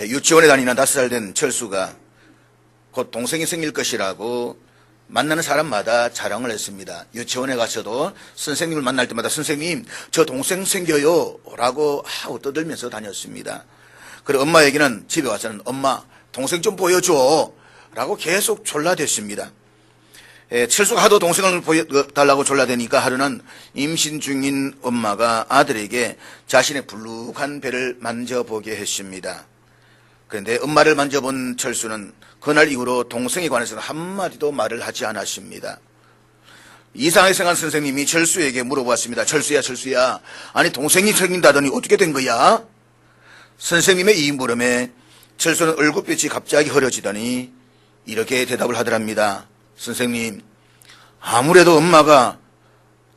유치원에 다니는 5살 된 철수가 곧 동생이 생길 것이라고 만나는 사람마다 자랑을 했습니다. 유치원에 가서도 선생님을 만날 때마다 선생님 저 동생 생겨요 라고 하고 떠들면서 다녔습니다. 그리고 엄마에게는 집에 와서는 엄마 동생 좀 보여줘 라고 계속 졸라댔습니다. 철수가 하도 동생을 보여달라고 졸라대니까 하루는 임신 중인 엄마가 아들에게 자신의 불룩한 배를 만져보게 했습니다. 그런데 엄마를 만져본 철수는 그날 이후로 동생에 관해서는 한마디도 말을 하지 않았습니다. 이상하게 생각한 선생님이 철수에게 물어보았습니다. 철수야 아니 동생이 생긴다더니 어떻게 된 거야? 선생님의 이 물음에 철수는 얼굴빛이 갑자기 흐려지더니 이렇게 대답을 하더랍니다. 선생님, 아무래도 엄마가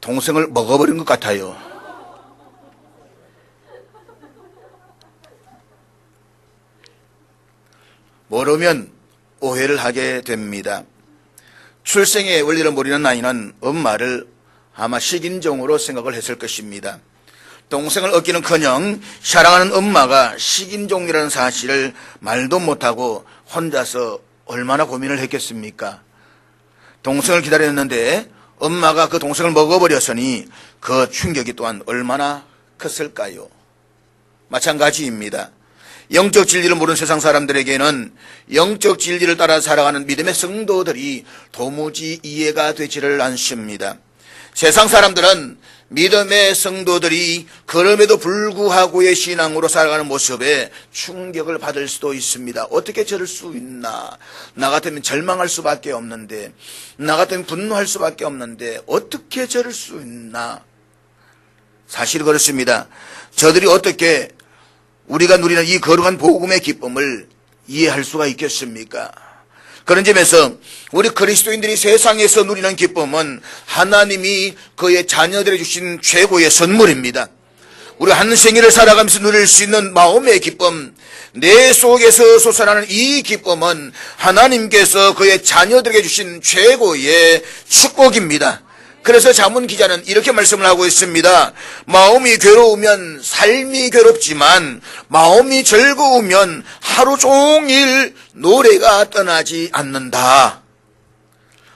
동생을 먹어버린 것 같아요. 모르면 오해를 하게 됩니다. 출생의 원리를 모르는 아이는 엄마를 아마 식인종으로 생각을 했을 것입니다. 동생을 얻기는커녕 사랑하는 엄마가 식인종이라는 사실을 말도 못하고 혼자서 얼마나 고민을 했겠습니까? 동생을 기다렸는데 엄마가 그 동생을 먹어버렸으니 그 충격이 또한 얼마나 컸을까요? 마찬가지입니다. 영적 진리를 모르는 세상 사람들에게는 영적 진리를 따라 살아가는 믿음의 성도들이 도무지 이해가 되지를 않습니다. 세상 사람들은 믿음의 성도들이 그럼에도 불구하고의 신앙으로 살아가는 모습에 충격을 받을 수도 있습니다. 어떻게 저럴 수 있나? 나 같으면 절망할 수밖에 없는데, 나 같으면 분노할 수밖에 없는데 어떻게 저럴 수 있나? 사실 그렇습니다. 저들이 어떻게 우리가 누리는 이 거룩한 복음의 기쁨을 이해할 수가 있겠습니까? 그런 점에서 우리 그리스도인들이 세상에서 누리는 기쁨은 하나님이 그의 자녀들에게 주신 최고의 선물입니다. 우리 한 생일을 살아가면서 누릴 수 있는 마음의 기쁨, 내 속에서 솟아나는 이 기쁨은 하나님께서 그의 자녀들에게 주신 최고의 축복입니다. 그래서 자문 기자는 이렇게 말씀을 하고 있습니다. 마음이 괴로우면 삶이 괴롭지만 마음이 즐거우면 하루 종일 노래가 떠나지 않는다.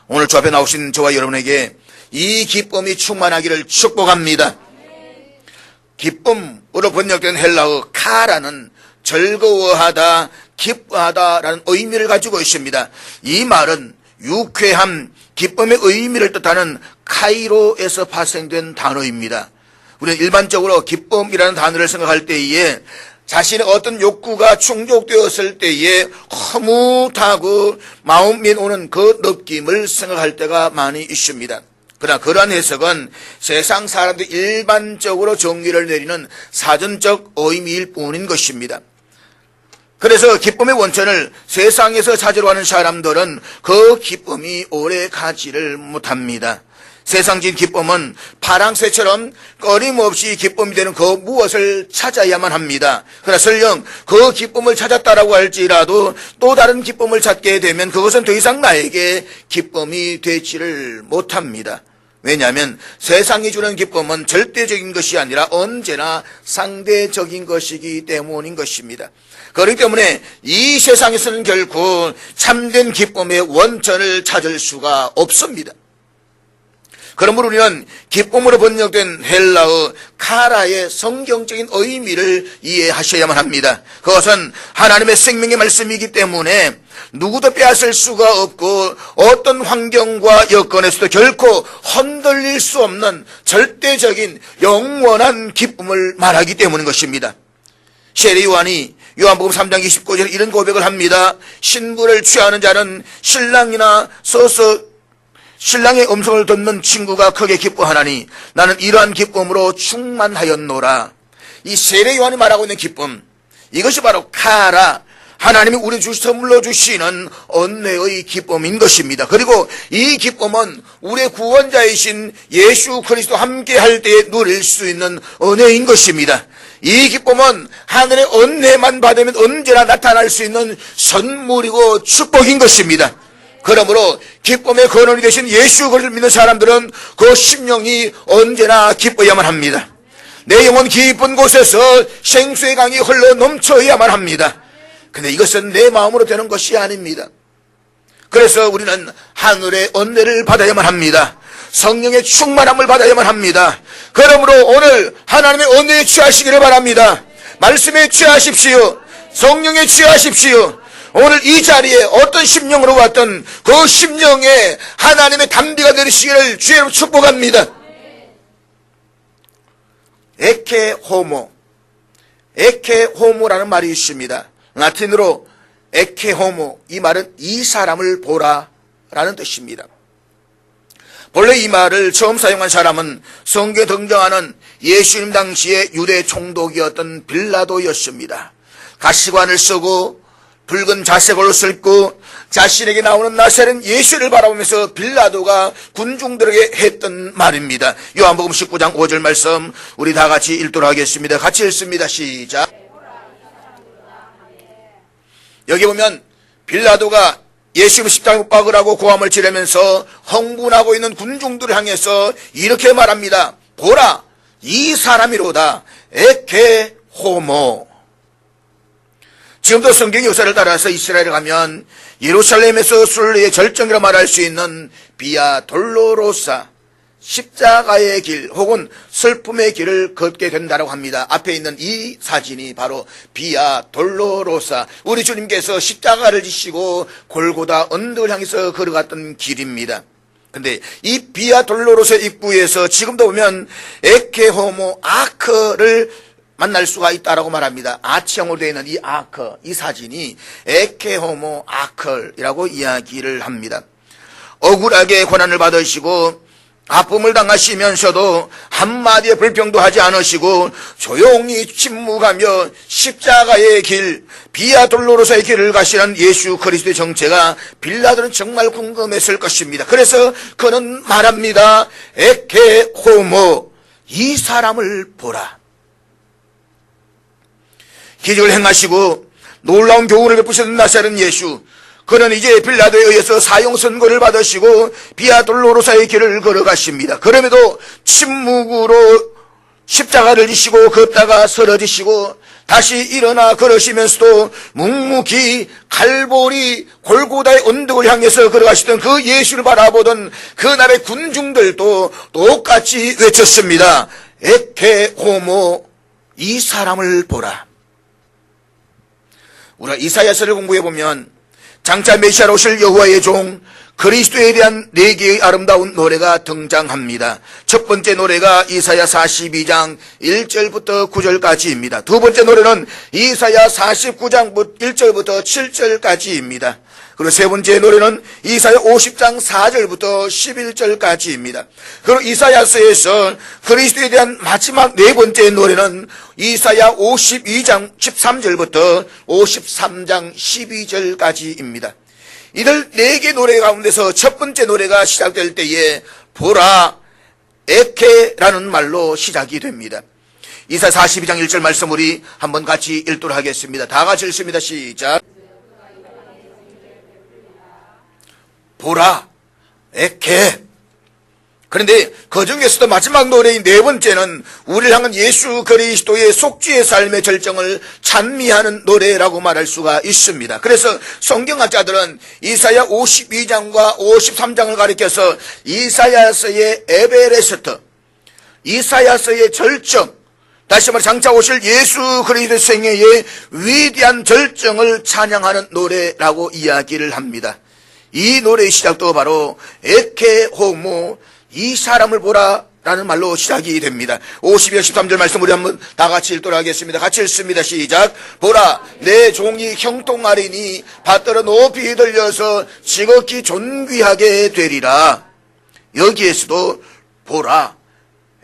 오늘 주 앞에 나오신 저와 여러분에게 이 기쁨이 충만하기를 축복합니다. 기쁨으로 번역된 헬라어 카라는 즐거워하다, 기뻐하다라는 의미를 가지고 있습니다. 이 말은 유쾌함, 기쁨의 의미를 뜻하는 카이로에서 파생된 단어입니다. 우리는 일반적으로 기쁨이라는 단어를 생각할 때에 자신의 어떤 욕구가 충족되었을 때에 허무하고 마음에 오는 그 느낌을 생각할 때가 많이 있습니다. 그러나 그러한 해석은 세상 사람들이 일반적으로 정의를 내리는 사전적 의미일 뿐인 것입니다. 그래서 기쁨의 원천을 세상에서 찾으러 가는 사람들은 그 기쁨이 오래 가지를 못합니다. 세상적인 기쁨은 파랑새처럼 끊임없이 기쁨이 되는 그 무엇을 찾아야만 합니다. 그러나 설령 그 기쁨을 찾았다라고 할지라도 또 다른 기쁨을 찾게 되면 그것은 더 이상 나에게 기쁨이 되지를 못합니다. 왜냐하면 세상이 주는 기쁨은 절대적인 것이 아니라 언제나 상대적인 것이기 때문인 것입니다. 그렇기 때문에 이 세상에서는 결코 참된 기쁨의 원천을 찾을 수가 없습니다. 그러므로 우리는 기쁨으로 번역된 헬라어 카라의 성경적인 의미를 이해하셔야만 합니다. 그것은 하나님의 생명의 말씀이기 때문에 누구도 빼앗을 수가 없고 어떤 환경과 여건에서도 결코 흔들릴 수 없는 절대적인 영원한 기쁨을 말하기 때문인 것입니다. 세례 요한이 요한복음 3장 29절에 이런 고백을 합니다. 신부를 취하는 자는 신랑이나 서서 신랑의 음성을 듣는 친구가 크게 기뻐하나니 나는 이러한 기쁨으로 충만하였노라. 이 세례 요한이 말하고 있는 기쁨, 이것이 바로 카라, 하나님이 우리 선물로 주시는 은혜의 기쁨인 것입니다. 그리고 이 기쁨은 우리의 구원자이신 예수 그리스도 함께 할 때에 누릴 수 있는 은혜인 것입니다. 이 기쁨은 하늘의 은혜만 받으면 언제나 나타날 수 있는 선물이고 축복인 것입니다. 그러므로 기쁨의 근원이 되신 예수 그리스도를 믿는 사람들은 그 심령이 언제나 기뻐야만 합니다. 내 영혼 깊은 곳에서 생수의 강이 흘러 넘쳐야만 합니다. 근데 이것은 내 마음으로 되는 것이 아닙니다. 그래서 우리는 하늘의 은혜를 받아야만 합니다. 성령의 충만함을 받아야만 합니다. 그러므로 오늘 하나님의 은혜에 취하시기를 바랍니다. 말씀에 취하십시오. 성령에 취하십시오. 오늘 이 자리에 어떤 심령으로 왔던 그 심령에 하나님의 담비가 내리시기를 주의로 축복합니다. 에케호모, 에케호모라는 말이 있습니다. 라틴어로 에케호모, 이 말은 이 사람을 보라 라는 뜻입니다. 본래 이 말을 처음 사용한 사람은 성경에 등장하는 예수님 당시의 유대 총독이었던 빌라도였습니다. 가시관을 쓰고 붉은 자색 옷을 입고 자신에게 나오는 나사렛 예수를 바라보면서 빌라도가 군중들에게 했던 말입니다. 요한복음 19장 5절 말씀 우리 다 같이 읽도록 하겠습니다. 같이 읽습니다. 시작. 여기 보면 빌라도가 예수님 십자가에 못 박으라고 고함을 지르면서 흥분하고 있는 군중들을 향해서 이렇게 말합니다. 보라, 이 사람이로다. 에케호모. 지금도 성경 역사를 따라서 이스라엘에 가면 예루살렘에서 순례의 절정이라 말할 수 있는 비아 돌로로사, 십자가의 길 혹은 슬픔의 길을 걷게 된다고 합니다. 앞에 있는 이 사진이 바로 비아 돌로로사, 우리 주님께서 십자가를 지시고 골고다 언덕을 향해서 걸어갔던 길입니다. 근데 이 비아 돌로로사 입구에서 지금도 보면 에케호모 아크를 만날 수가 있다라고 말합니다. 아치형으로 되어 있는 이 아크, 이 사진이 에케호모 아클이라고 이야기를 합니다. 억울하게 고난을 받으시고 아픔을 당하시면서도 한마디의 불평도 하지 않으시고 조용히 침묵하며 십자가의 길, 비아 돌로로사의 길을 가시는 예수 그리스도의 정체가 빌라도는 정말 궁금했을 것입니다. 그래서 그는 말합니다. 에케호모, 이 사람을 보라. 기적을 행하시고 놀라운 교훈을 베푸셨던 나사렛 예수, 그는 이제 빌라도에 의해서 사형 선고를 받으시고 비아 돌로로사의 길을 걸어가십니다. 그럼에도 침묵으로 십자가를 지시고 걷다가 쓰러지시고 다시 일어나 걸으시면서도 묵묵히 갈보리 골고다의 언덕을 향해서 걸어가시던 그 예수를 바라보던 그날의 군중들도 똑같이 외쳤습니다. 에케호모, 이 사람을 보라. 우리가 이사야서를 공부해보면 장차 메시아로 오실 여호와의 종 그리스도에 대한 4개의 아름다운 노래가 등장합니다. 첫 번째 노래가 이사야 42장 1절부터 9절까지입니다. 두 번째 노래는 이사야 49장 1절부터 7절까지입니다. 그리고 세 번째 노래는 이사야 50장 4절부터 11절까지입니다. 그리고 이사야서에서 그리스도에 대한 마지막 네 번째 노래는 이사야 52장 13절부터 53장 12절까지입니다. 이들 4개 노래 가운데서 첫 번째 노래가 시작될 때에 보라, 에케라는 말로 시작이 됩니다. 이사야 42장 1절 말씀 우리 한번 같이 읽도록 하겠습니다. 다 같이 읽습니다. 시작. 보라, 에케. 그런데 그 중에서도 마지막 노래인 네 번째는 우리를 향한 예수 그리스도의 속죄의 삶의 절정을 찬미하는 노래라고 말할 수가 있습니다. 그래서 성경학자들은 이사야 52장과 53장을 가리켜서 이사야서의 에베레스트, 이사야서의 절정, 다시 말해 장차 오실 예수 그리스도의 생애의 위대한 절정을 찬양하는 노래라고 이야기를 합니다. 이 노래의 시작도 바로 에케호모, 이 사람을 보라 라는 말로 시작이 됩니다. 52절 13절 말씀 우리 한번 다 같이 읽도록 하겠습니다. 같이 읽습니다. 시작. 보라, 내 종이 형통하리니 밭들어 높이 들려서 지극히 존귀하게 되리라. 여기에서도 보라,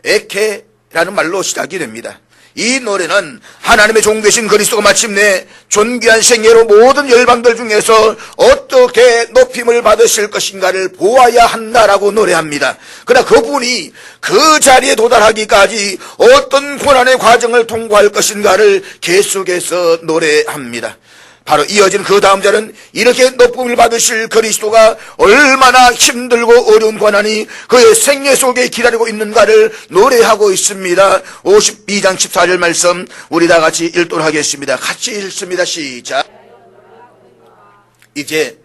에케라는 말로 시작이 됩니다. 이 노래는 하나님의 종 되신 그리스도가 마침내 존귀한 생애로 모든 열방들 중에서 어떻게 높임을 받으실 것인가를 보아야 한다라고 노래합니다. 그러나 그분이 그 자리에 도달하기까지 어떤 고난의 과정을 통과할 것인가를 계속해서 노래합니다. 바로 이어진 그 다음 절은 이렇게 높음을 받으실 그리스도가 얼마나 힘들고 어려운 고난이 그의 생애 속에 기다리고 있는가를 노래하고 있습니다. 52장 14절 말씀 우리 다 같이 읽도록 하겠습니다. 같이 읽습니다. 시작. 이제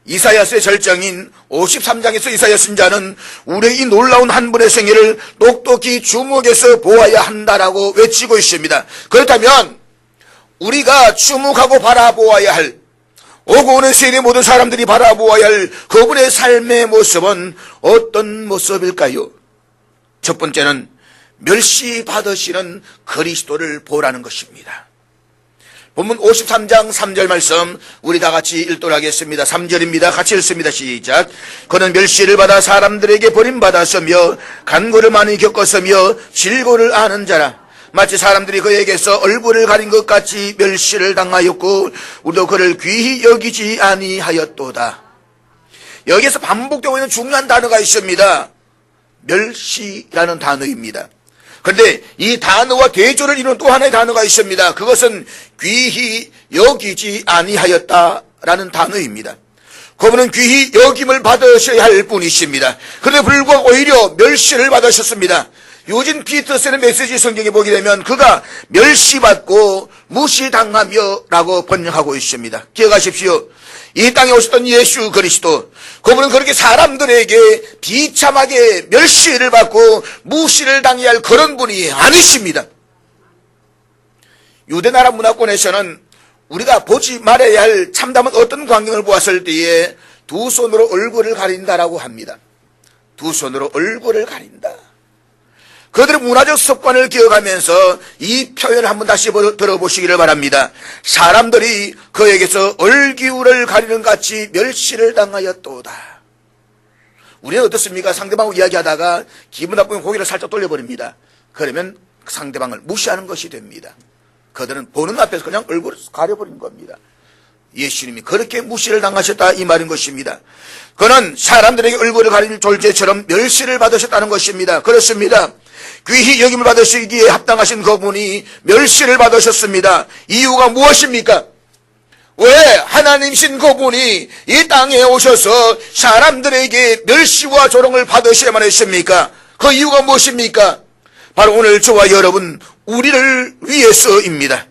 이사야서의 절정인 53장에서 이사야 선지자는 우리의 이 놀라운 한 분의 생애를 똑똑히 주목해서 보아야 한다라고 외치고 있습니다. 그렇다면 우리가 주목하고 바라보아야 할, 오고 오는 세대 모든 사람들이 바라보아야 할 그분의 삶의 모습은 어떤 모습일까요? 첫 번째는 멸시받으시는 그리스도를 보라는 것입니다. 본문 53장 3절 말씀 우리 다 같이 읽도록 하겠습니다. 3절입니다. 같이 읽습니다. 시작. 그는 멸시를 받아 사람들에게 버림받았으며 간고를 많이 겪었으며 질고를 아는 자라. 마치 사람들이 그에게서 얼굴을 가린 것 같이 멸시를 당하였고 우리도 그를 귀히 여기지 아니하였도다. 여기에서 반복되고 있는 중요한 단어가 있습니다. 멸시라는 단어입니다. 그런데 이 단어와 대조를 이루는 또 하나의 단어가 있습니다. 그것은 귀히 여기지 아니하였다라는 단어입니다. 그분은 귀히 여김을 받으셔야 할 분이십니다. 그런데 불구하고 오히려 멸시를 받으셨습니다. 요진 피터슨의 메시지 성경에 보게 되면 그가 멸시받고 무시당하며 라고 번역하고 있습니다. 기억하십시오. 이 땅에 오셨던 예수 그리스도, 그분은 그렇게 사람들에게 비참하게 멸시를 받고 무시를 당해야 할 그런 분이 아니십니다. 유대나라 문화권에서는 우리가 보지 말아야 할 참담한 어떤 광경을 보았을 때에 두 손으로 얼굴을 가린다라고 합니다. 두 손으로 얼굴을 가린다. 그들의 문화적 습관을 기억하면서 이 표현을 한번 다시 들어보시기를 바랍니다. 사람들이 그에게서 얼기울을 가리는 같이 멸시를 당하였도다. 우리는 어떻습니까? 상대방하고 이야기하다가 기분 나쁘면 고개를 살짝 돌려버립니다. 그러면 상대방을 무시하는 것이 됩니다. 그들은 보는 앞에서 그냥 얼굴을 가려버린 겁니다. 예수님이 그렇게 무시를 당하셨다 이 말인 것입니다. 그는 사람들에게 얼굴을 가릴 졸제처럼 멸시를 받으셨다는 것입니다. 그렇습니다. 귀히 여김을 받으시기에 합당하신 그분이 멸시를 받으셨습니다. 이유가 무엇입니까? 왜 하나님이신 그분이 이 땅에 오셔서 사람들에게 멸시와 조롱을 받으셔야만 했습니까? 그 이유가 무엇입니까? 바로 오늘 저와 여러분 우리를 위해서입니다.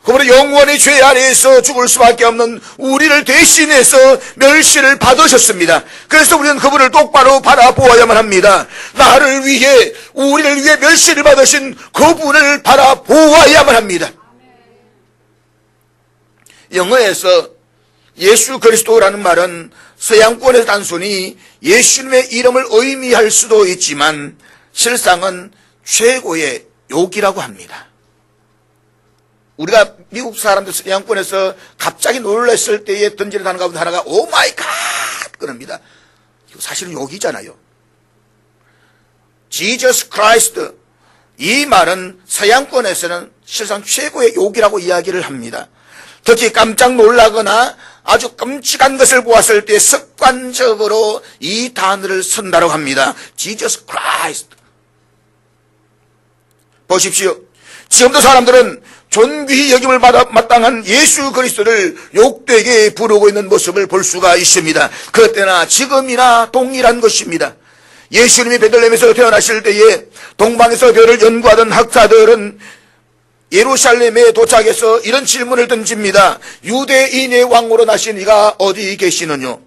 그분은 영원히 죄 아래에서 죽을 수밖에 없는 우리를 대신해서 멸시를 받으셨습니다. 그래서 우리는 그분을 똑바로 바라보아야만 합니다. 나를 위해, 우리를 위해 멸시를 받으신 그분을 바라보아야만 합니다. 영어에서 예수 그리스도라는 말은 서양권에서 단순히 예수님의 이름을 의미할 수도 있지만 실상은 최고의 욕이라고 합니다. 우리가 미국 사람들 서양권에서 갑자기 놀랐을 때에 던지는 단어 가운데 하나가 오 마이 갓 그럽니다. 사실은 욕이잖아요. Jesus Christ, 이 말은 서양권에서는 실상 최고의 욕이라고 이야기를 합니다. 특히 깜짝 놀라거나 아주 끔찍한 것을 보았을 때 습관적으로 이 단어를 쓴다고 합니다. Jesus Christ. 보십시오. 지금도 사람들은 존귀히 여김을 받아 마땅한 예수 그리스도를 욕되게 부르고 있는 모습을 볼 수가 있습니다. 그때나 지금이나 동일한 것입니다. 예수님이 베들레헴에서 태어나실 때에 동방에서 별을 연구하던 학자들은 예루살렘에 도착해서 이런 질문을 던집니다. 유대인의 왕으로 나신 이가 어디 계시느냐?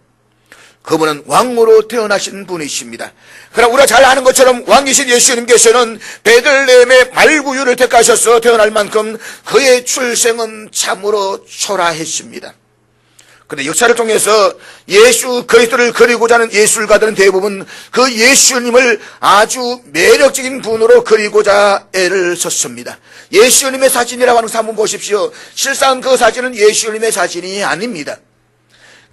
그분은 왕으로 태어나신 분이십니다. 그러나 우리가 잘 아는 것처럼 왕이신 예수님께서는 베들레헴의 말구유를 택하셔서 태어날 만큼 그의 출생은 참으로 초라했습니다. 그런데 역사를 통해서 예수 그리스도를 그리고자 하는 예술가들은 대부분 그 예수님을 아주 매력적인 분으로 그리고자 애를 썼습니다. 예수님의 사진이라고 하는 것을 한번 보십시오. 실상 그 사진은 예수님의 사진이 아닙니다.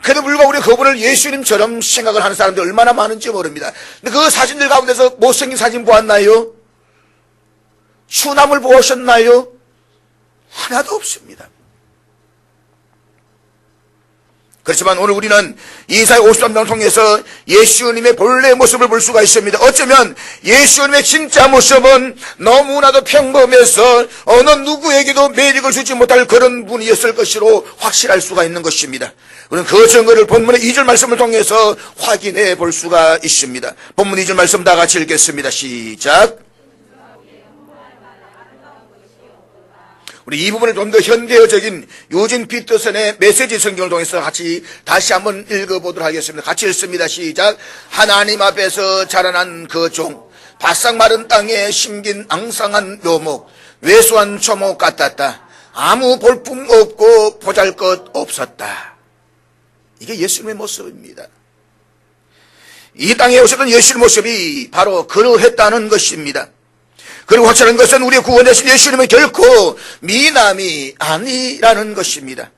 그래도 불구하고 우리 그분을 예수님처럼 생각을 하는 사람들이 얼마나 많은지 모릅니다. 근데 그 사진들 가운데서 못생긴 사진 보았나요? 추남을 보셨나요? 하나도 없습니다. 그렇지만 오늘 우리는 이사야 53장을 통해서 예수님의 본래의 모습을 볼 수가 있습니다. 어쩌면 예수님의 진짜 모습은 너무나도 평범해서 어느 누구에게도 매력을 주지 못할 그런 분이었을 것으로 확실할 수가 있는 것입니다. 우리는 그 증거를 본문의 2절 말씀을 통해서 확인해 볼 수가 있습니다. 본문 2절 말씀 다 같이 읽겠습니다. 시작. 우리 이 부분을 좀 더 현대어적인 유진 피터슨의 메시지 성경을 통해서 같이 다시 한번 읽어보도록 하겠습니다. 같이 읽습니다. 시작. 하나님 앞에서 자라난 그 종, 바싹 마른 땅에 심긴 앙상한 묘목, 왜소한 초목 같았다. 아무 볼품 없고 보잘것 없었다. 이게 예수님의 모습입니다. 이 땅에 오셨던 예수의 모습이 바로 그러했다는 것입니다. 그리고 확실한 것은 우리의 구원되신 예수님은 결코 미남이 아니라는 것입니다.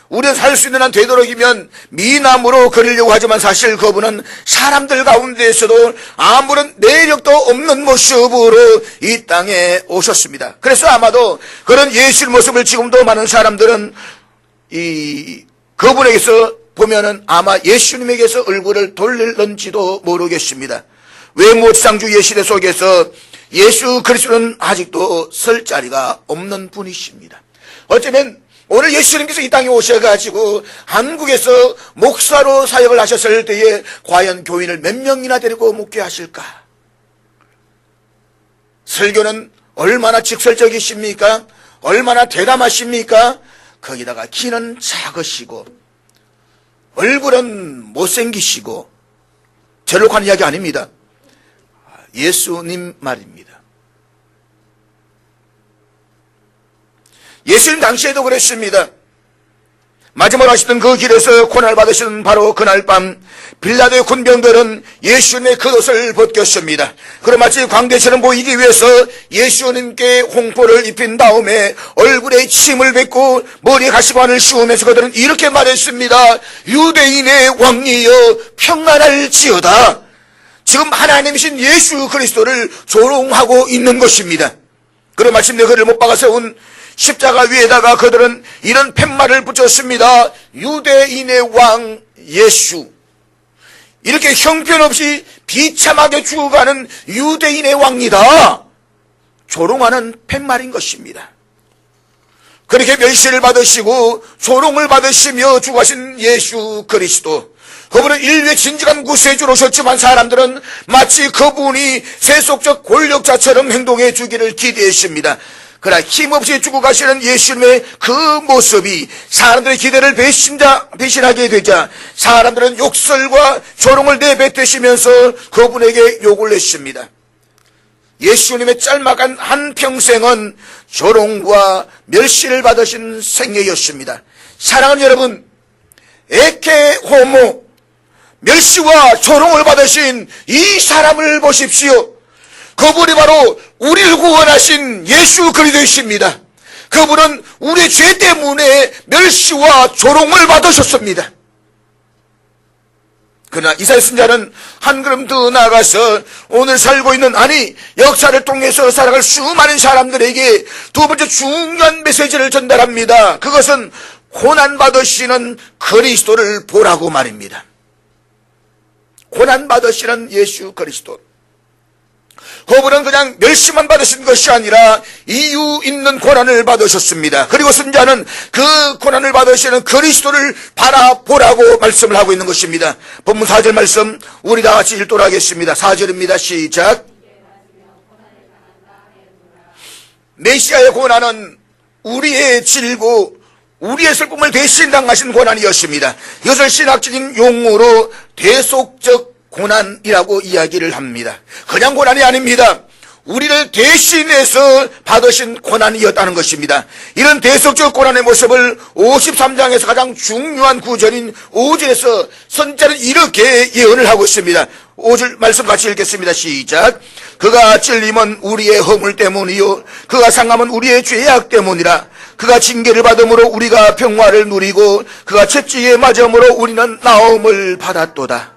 우리가 살 수 있는 한 되도록이면 미남으로 그리려고 하지만 사실 그분은 사람들 가운데에서도 아무런 매력도 없는 모습으로 이 땅에 오셨습니다. 그래서 아마도 그런 예수의 모습을 지금도 많은 사람들은 그분에게서 보면은 아마 예수님에게서 얼굴을 돌릴는지도 모르겠습니다. 외모지상주의 시대 속에서 예수 그리스도는 아직도 설 자리가 없는 분이십니다. 어쩌면 오늘 예수님께서 이 땅에 오셔가지고 한국에서 목사로 사역을 하셨을 때에 과연 교인을 몇 명이나 데리고 목회하실까? 설교는 얼마나 직설적이십니까? 얼마나 대담하십니까? 거기다가 키는 작으시고 얼굴은 못생기시고 저를 관한 이야기 아닙니다. 예수님 말입니다. 예수님 당시에도 그랬습니다. 마지막으로 하시던 그 길에서 고난을 받으시는 바로 그날 밤 빌라도의 군병들은 예수님의 겉옷을 벗겼습니다. 그럼 마치 광대처럼 보이기 위해서 예수님께 홍포를 입힌 다음에 얼굴에 침을 뱉고 머리에 가시관을 씌우면서 그들은 이렇게 말했습니다. 유대인의 왕이여 평안할지어다. 지금 하나님이신 예수 그리스도를 조롱하고 있는 것입니다. 그런 마침내 그를 못 박아 세운 십자가 위에다가 그들은 이런 팻말을 붙였습니다. 유대인의 왕 예수. 이렇게 형편없이 비참하게 죽어가는 유대인의 왕이다. 조롱하는 팻말인 것입니다. 그렇게 멸시를 받으시고 조롱을 받으시며 죽으신 예수 그리스도. 그분은 인류의 진정한 구세주로 오셨지만 사람들은 마치 그분이 세속적 권력자처럼 행동해 주기를 기대했습니다. 그러나 힘없이 죽어가시는 예수님의 그 모습이 사람들의 기대를 배신하게 되자 사람들은 욕설과 조롱을 내뱉으시면서 그분에게 욕을 했습니다. 예수님의 짤막한 한평생은 조롱과 멸시를 받으신 생애였습니다. 사랑하는 여러분, 에케 호모, 멸시와 조롱을 받으신 이 사람을 보십시오. 그분이 바로 우리를 구원하신 예수 그리스도이십니다. 그분은 우리의 죄 때문에 멸시와 조롱을 받으셨습니다. 그러나 이사야 선지자는 한 걸음 더 나아가서 오늘 살고 있는 역사를 통해서 살아갈 수많은 사람들에게 두 번째 중요한 메시지를 전달합니다. 그것은 고난받으시는 그리스도를 보라고 말입니다. 고난받으시는 예수 그리스도. 그분은 그냥 멸시만 받으신 것이 아니라 이유 있는 고난을 받으셨습니다. 그리고 선지자는 그 고난을 받으시는 그리스도를 바라보라고 말씀을 하고 있는 것입니다. 본문 4절 말씀 우리 다 같이 읽도록 하겠습니다. 4절입니다. 시작. 메시아의 고난은 우리의 질고 우리의 슬픔을 대신 당하신 고난이었습니다. 이것을 신학적인 용어로 대속적 고난이라고 이야기를 합니다. 그냥 고난이 아닙니다. 우리를 대신해서 받으신 고난이었다는 것입니다. 이런 대속적 고난의 모습을 53장에서 가장 중요한 구절인 5절에서 선지자는 이렇게 예언을 하고 있습니다. 5절 말씀 같이 읽겠습니다. 시작. 그가 찔림은 우리의 허물 때문이요 그가 상함은 우리의 죄악 때문이라. 그가 징계를 받음으로 우리가 평화를 누리고 그가 채찍에 맞음으로 우리는 나음을 받았도다.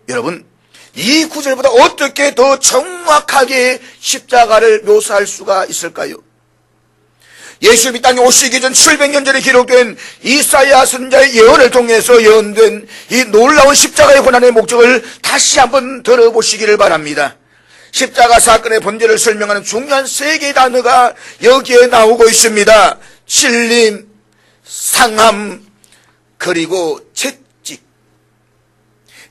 여러분, 이 구절보다 어떻게 더 정확하게 십자가를 묘사할 수가 있을까요? 예수님이 땅에 오시기 전 700년 전에 기록된 이사야 선지자의 예언을 통해서 예언된 이 놀라운 십자가의 고난의 목적을 다시 한번 들어보시기를 바랍니다. 십자가 사건의 본질을 설명하는 중요한 세 개의 단어가 여기에 나오고 있습니다. 찔림, 상함, 그리고 채찍.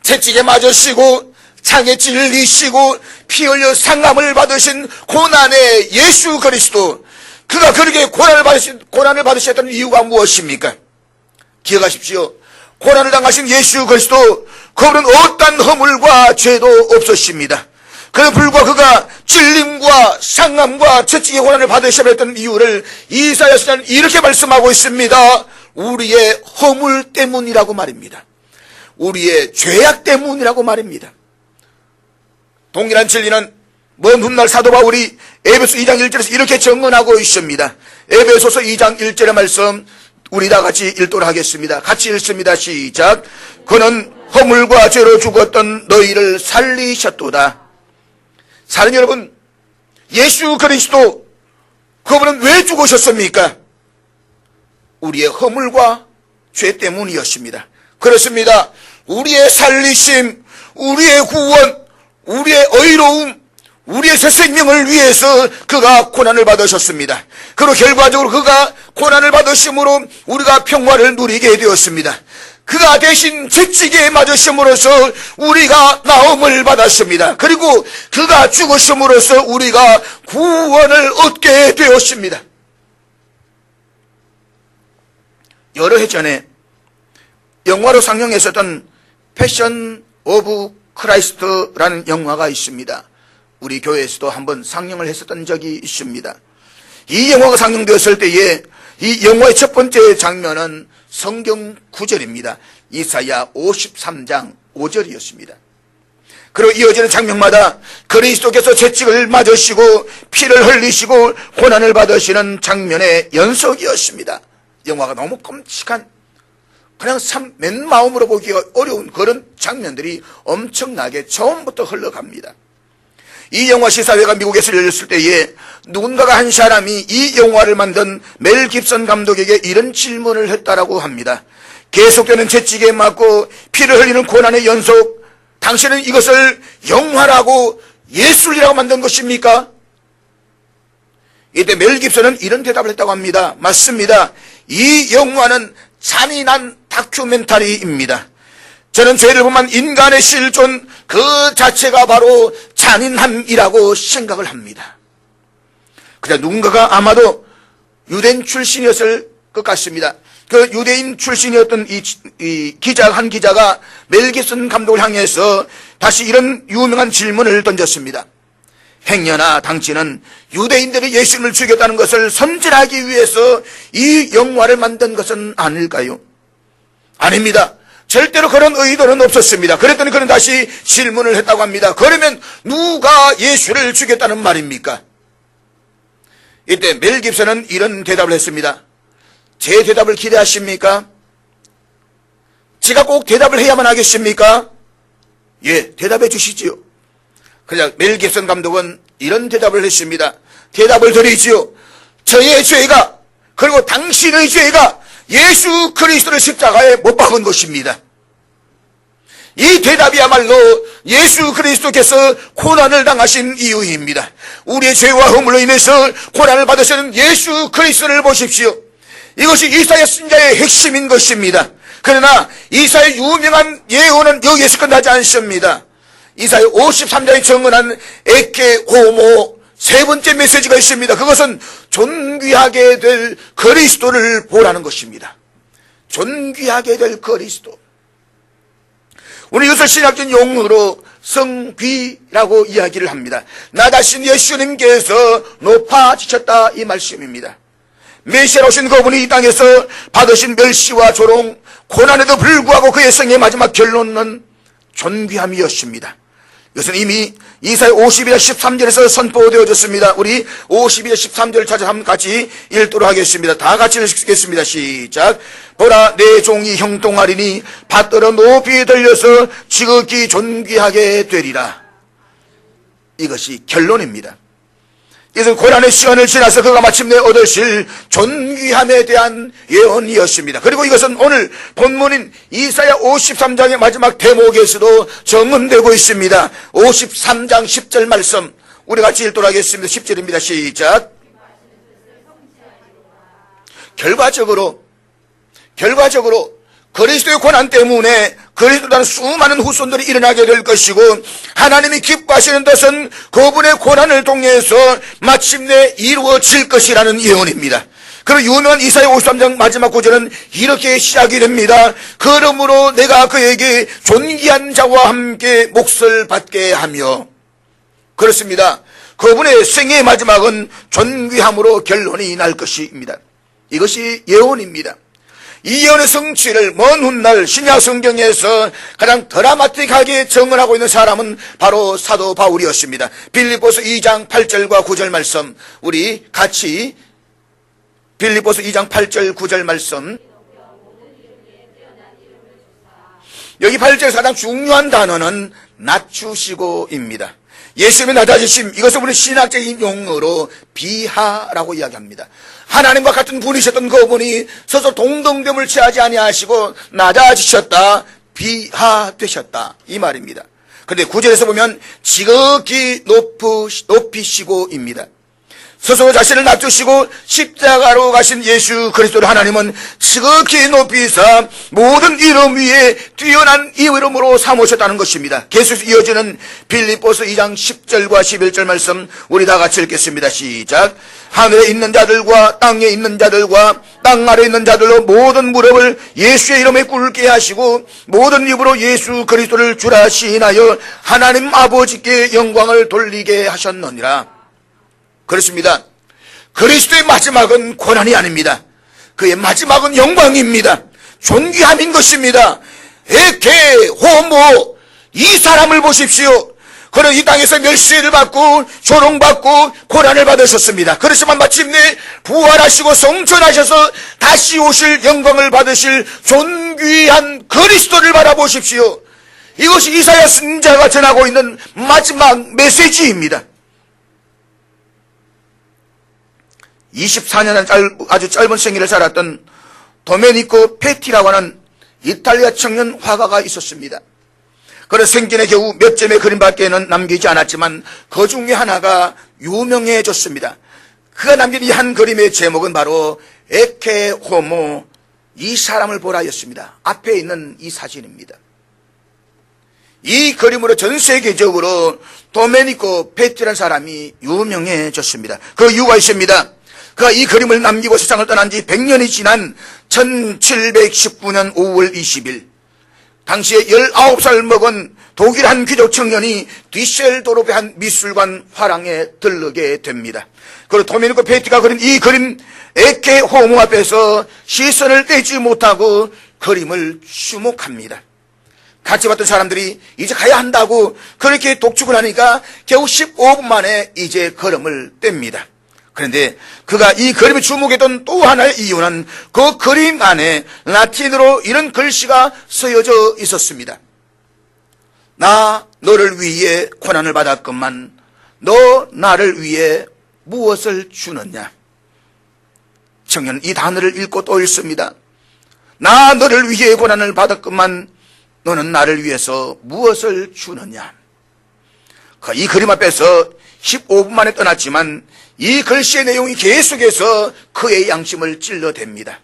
채찍에 맞으시고 창에 찔리시고 피 흘려 상함을 받으신 고난의 예수 그리스도. 그 그가 그렇게 고난을 받으셨던 이유가 무엇입니까? 기억하십시오. 고난을 당하신 예수 그리스도, 그분은 어떠한 허물과 죄도 없으십니다. 그에 불구하고 그가 질림과 상함과 채찍의 고난을 받으셔야 했던 이유를 이사야 선지자는 이렇게 말씀하고 있습니다. 우리의 허물 때문이라고 말입니다. 우리의 죄악 때문이라고 말입니다. 동일한 진리는 먼 훗날 사도 바울이 에베소 2장 1절에서 이렇게 증언하고 있습니다. 에베소서 2장 1절의 말씀 우리 다 같이 읽도록 하겠습니다. 같이 읽습니다. 시작. 그는 허물과 죄로 죽었던 너희를 살리셨도다. 사랑하는 여러분, 예수 그리스도 그분은 왜 죽으셨습니까? 우리의 허물과 죄 때문이었습니다. 그렇습니다. 우리의 살리심, 우리의 구원, 우리의 의로움, 우리의 새 생명을 위해서 그가 고난을 받으셨습니다. 그리고 결과적으로 그가 고난을 받으심으로 우리가 평화를 누리게 되었습니다. 그가 대신 채찍에 맞으심으로써 우리가 나음을 받았습니다. 그리고 그가 죽으심으로써 우리가 구원을 얻게 되었습니다. 여러 해 전에 영화로 상영했었던 패션 오브 크라이스트라는 영화가 있습니다. 우리 교회에서도 한번 상영을 했었던 적이 있습니다. 이 영화가 상영되었을 때에 이 영화의 첫 번째 장면은 성경 9절입니다. 이사야 53장 5절이었습니다. 그리고 이어지는 장면마다 그리스도께서 채찍을 맞으시고 피를 흘리시고 고난을 받으시는 장면의 연속이었습니다. 영화가 너무 끔찍한, 그냥 맨 마음으로 보기가 어려운 그런 장면들이 엄청나게 처음부터 흘러갑니다. 이 영화 시사회가 미국에서 열렸을 때에 누군가가 한 사람이 이 영화를 만든 멜 깁슨 감독에게 이런 질문을 했다라고 합니다. 계속되는 채찍에 맞고 피를 흘리는 고난의 연속, 당신은 이것을 영화라고 예술이라고 만든 것입니까? 이때 멜 깁슨은 이런 대답을 했다고 합니다. 맞습니다. 이 영화는 잔인한 다큐멘터리입니다. 저는 죄를 범한 인간의 실존 그 자체가 바로 잔인함이라고 생각을 합니다. 그냥 누군가가 아마도 유대인 출신이었을 것 같습니다. 그 유대인 출신이었던 한 기자가 멜 깁슨 감독을 향해서 다시 이런 유명한 질문을 던졌습니다. 행여나 당신은 유대인들이 예수님을 죽였다는 것을 선전하기 위해서 이 영화를 만든 것은 아닐까요? 아닙니다. 절대로 그런 의도는 없었습니다. 그랬더니 그는 다시 질문을 했다고 합니다. 그러면 누가 예수를 죽였다는 말입니까? 이때 멜 깁슨은 이런 대답을 했습니다. 제 대답을 기대하십니까? 제가 꼭 대답을 해야만 하겠습니까? 예, 대답해 주시지요. 그냥 멜 깁슨 감독은 이런 대답을 했습니다. 대답을 드리지요. 저의 죄가, 그리고 당신의 죄가 예수 그리스도를 십자가에 못 박은 것입니다. 이 대답이야말로 예수 그리스도께서 고난을 당하신 이유입니다. 우리의 죄와 허물로 인해서 고난을 받으시는 예수 그리스도를 보십시오. 이것이 이사야 선지자의 핵심인 것입니다. 그러나 이사야의 유명한 예언은 여기에서 끝나지 않습니다. 이사야 53장에 증언한 에케 호모 세 번째 메시지가 있습니다. 그것은 존귀하게 될 그리스도를 보라는 것입니다. 존귀하게 될 그리스도. 우리 이것을 신학적 용어로 성귀라고 이야기를 합니다. 나 자신 예수님께서 높아지셨다 이 말씀입니다. 메시아로 오신 그분이 이 땅에서 받으신 멸시와 조롱, 고난에도 불구하고 그의 생의 마지막 결론은 존귀함이었습니다. 이것은 이미 이사야 52장 13절에서 선포되어졌습니다. 우리 52장 13절을 찾아 한번 같이 읽도록 하겠습니다. 다 같이 읽겠습니다. 시작. 보라, 내 종이 형통하리니 밭들어 높이 들려서 지극히 존귀하게 되리라. 이것이 결론입니다. 이것은 고난의 시간을 지나서 그가 마침내 얻으실 존귀함에 대한 예언이었습니다. 그리고 이것은 오늘 본문인 이사야 53장의 마지막 대목에서도 정언되고 있습니다. 53장 10절 말씀 우리 같이 읽도록 하겠습니다. 10절입니다. 시작. 결과적으로 그리스도의 고난 때문에 그리스도라는 수많은 후손들이 일어나게 될 것이고, 하나님이 기뻐하시는 것은 그분의 고난을 통해서 마침내 이루어질 것이라는 예언입니다. 그리고 유명한 이사야 53장 마지막 구절은 이렇게 시작이 됩니다. 그러므로 내가 그에게 존귀한 자와 함께 몫을 받게 하며. 그렇습니다. 그분의 생애의 마지막은 존귀함으로 결론이 날 것입니다. 이것이 예언입니다. 이 예언의 성취를 먼 훗날 신약 성경에서 가장 드라마틱하게 증언하고 있는 사람은 바로 사도 바울이었습니다. 빌립보서 2장 8절과 9절 말씀, 우리 같이 빌립보서 2장 8절 9절 말씀. 여기 8절에서 가장 중요한 단어는 낮추시고입니다. 예수님의 낮아지심, 이것을 우리 신학적인 용어로 비하라고 이야기합니다. 하나님과 같은 분이셨던 그분이 스스로 동등됨을 취하지 아니하시고 낮아지셨다, 비하되셨다, 이 말입니다. 그런데 9절에서 보면 지극히 높이시고입니다. 스스로 자신을 낮추시고 십자가로 가신 예수 그리스도를 하나님은 지극히 높이사 모든 이름 위에 뛰어난 이름으로 삼으셨다는 것입니다. 계속 이어지는 빌립보서 2장 10절과 11절 말씀 우리 다 같이 읽겠습니다. 시작. 하늘에 있는 자들과 땅에 있는 자들과 땅 아래에 있는 자들로 모든 무릎을 예수의 이름에 꿇게 하시고 모든 입으로 예수 그리스도를 주라 시인하여 하나님 아버지께 영광을 돌리게 하셨느니라. 그렇습니다. 그리스도의 마지막은 고난이 아닙니다. 그의 마지막은 영광입니다. 존귀함인 것입니다. 에케 호모, 이 사람을 보십시오. 그는 이 땅에서 멸시를 받고 조롱받고 고난을 받으셨습니다. 그렇지만 마침내 부활하시고 성천하셔서 다시 오실 영광을 받으실 존귀한 그리스도를 바라보십시오. 이것이 이사야 선지자가 전하고 있는 마지막 메시지입니다. 24년의 아주 짧은 생애를 살았던 도메니코 페티라고 하는 이탈리아 청년 화가가 있었습니다. 그는 생전에 겨우 몇 점의 그림밖에는 남기지 않았지만 그 중에 하나가 유명해졌습니다. 그가 남긴 이 한 그림의 제목은 바로 에케 호모, 이 사람을 보라였습니다. 앞에 있는 이 사진입니다. 이 그림으로 전 세계적으로 도메니코 페티라는 사람이 유명해졌습니다. 그 이유가 있습니다. 그가 이 그림을 남기고 세상을 떠난 지 100년이 지난 1719년 5월 20일 당시에 19살 먹은 독일 한 귀족 청년이 뒤셀도르프의 한 미술관 화랑에 들르게 됩니다. 그리고 도메니코 페티가 그린 이 그림 에케 호모 앞에서 시선을 떼지 못하고 그림을 주목합니다. 같이 봤던 사람들이 이제 가야 한다고 그렇게 독촉을 하니까 겨우 15분 만에 이제 걸음을 뗍니다. 그런데 그가 이 그림에 주목했던 또 하나의 이유는 그 그림 안에 라틴어로 이런 글씨가 쓰여져 있었습니다. 나 너를 위해 고난을 받았건만 너 나를 위해 무엇을 주느냐. 청년은 이 단어를 읽고 또 읽습니다. 나 너를 위해 고난을 받았건만 너는 나를 위해서 무엇을 주느냐. 이 그림 앞에서 15분 만에 떠났지만 이 글씨의 내용이 계속해서 그의 양심을 찔러댑니다.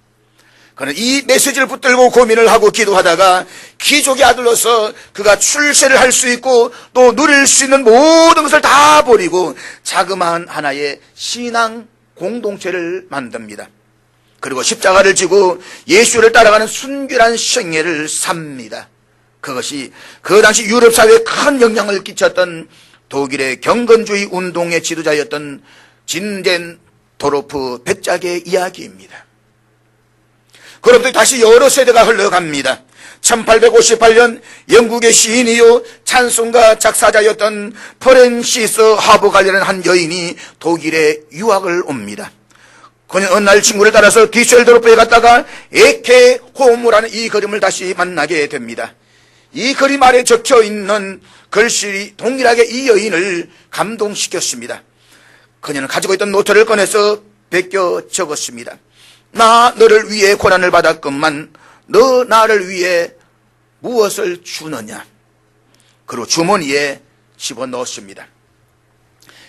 그는 이 메시지를 붙들고 고민을 하고 기도하다가 귀족의 아들로서 그가 출세를 할 수 있고 또 누릴 수 있는 모든 것을 다 버리고 자그마한 하나의 신앙 공동체를 만듭니다. 그리고 십자가를 지고 예수를 따라가는 순결한 생애를 삽니다. 그것이 그 당시 유럽 사회에 큰 영향을 끼쳤던 독일의 경건주의 운동의 지도자였던 진젠도르프 백작의 이야기입니다. 그로부터 다시 여러 세대가 흘러갑니다. 1858년 영국의 시인이요 찬송가 작사자였던 프랜시스 하버갈이라는 한 여인이 독일에 유학을 옵니다. 그는 어느 날 친구를 따라서 디셀도르프에 갔다가 에케 호모라는 이 그림을 다시 만나게 됩니다. 이 그림 아래 적혀있는 글씨 동일하게 이 여인을 감동시켰습니다. 그녀는 가지고 있던 노트를 꺼내서 베껴 적었습니다. 나 너를 위해 고난을 받았건만 너 나를 위해 무엇을 주느냐. 그리고 주머니에 집어넣었습니다.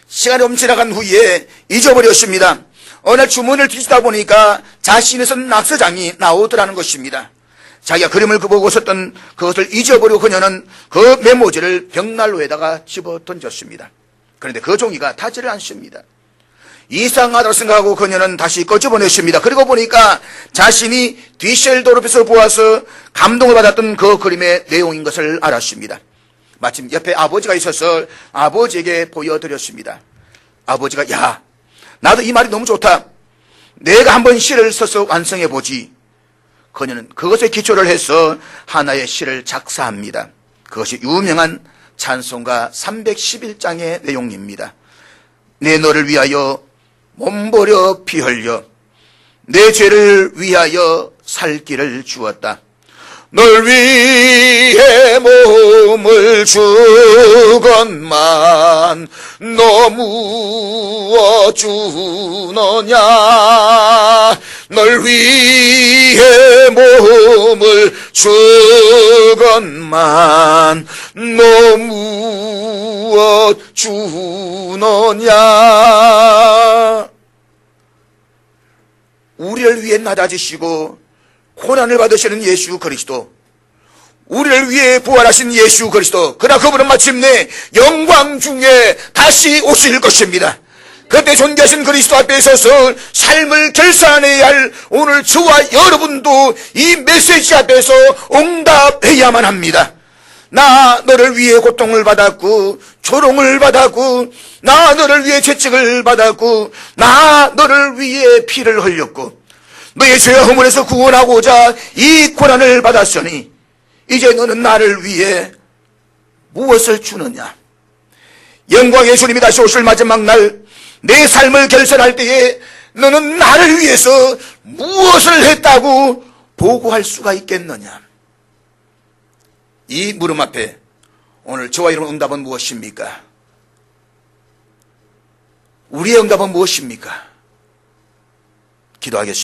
시간이 좀 지나간 후에 잊어버렸습니다. 어느 날 주머니를 뒤지다 보니까 자신이 쓴 낙서장이 나오더라는 것입니다. 자기가 그림을 보고 있었던 그것을 잊어버리고 그녀는 그 메모지를 벽난로에다가 집어 던졌습니다. 그런데 그 종이가 닿지를 않습니다. 이상하다고 생각하고 그녀는 다시 꺼집어냈습니다. 그리고 보니까 자신이 뒤셀도르프에서 보아서 감동을 받았던 그 그림의 내용인 것을 알았습니다. 마침 옆에 아버지가 있어서 아버지에게 보여드렸습니다. 아버지가 야, 나도 이 말이 너무 좋다. 내가 한번 시를 써서 완성해보지. 그녀는 그것에 기초를 해서 하나의 시를 작사합니다. 그것이 유명한 찬송가 311장의 내용입니다. 내 너를 위하여 몸버려 피 흘려 내 죄를 위하여 살 길을 주었다. 널 위해 몸을 주건만 너무 주느냐. 널 위해 몸을 주건만 너무 주느냐. 우리를 위해 낮아지시고 고난을 받으시는 예수 그리스도, 우리를 위해 부활하신 예수 그리스도, 그러나 그분은 마침내 영광 중에 다시 오실 것입니다. 그때 존귀하신 그리스도 앞에 서서 삶을 결산해야 할 오늘 저와 여러분도 이 메시지 앞에서 응답해야만 합니다. 나 너를 위해 고통을 받았고 조롱을 받았고, 나 너를 위해 채찍을 받았고, 나 너를 위해 피를 흘렸고, 너의 죄와 허물에서 구원하고자 이 고난을 받았으니 이제 너는 나를 위해 무엇을 주느냐. 영광의 주님이 다시 오실 마지막 날 내 삶을 결산할 때에 너는 나를 위해서 무엇을 했다고 보고할 수가 있겠느냐. 이 물음 앞에 오늘 저와 여러분 응답은 무엇입니까? 우리의 응답은 무엇입니까? 기도하겠습니다.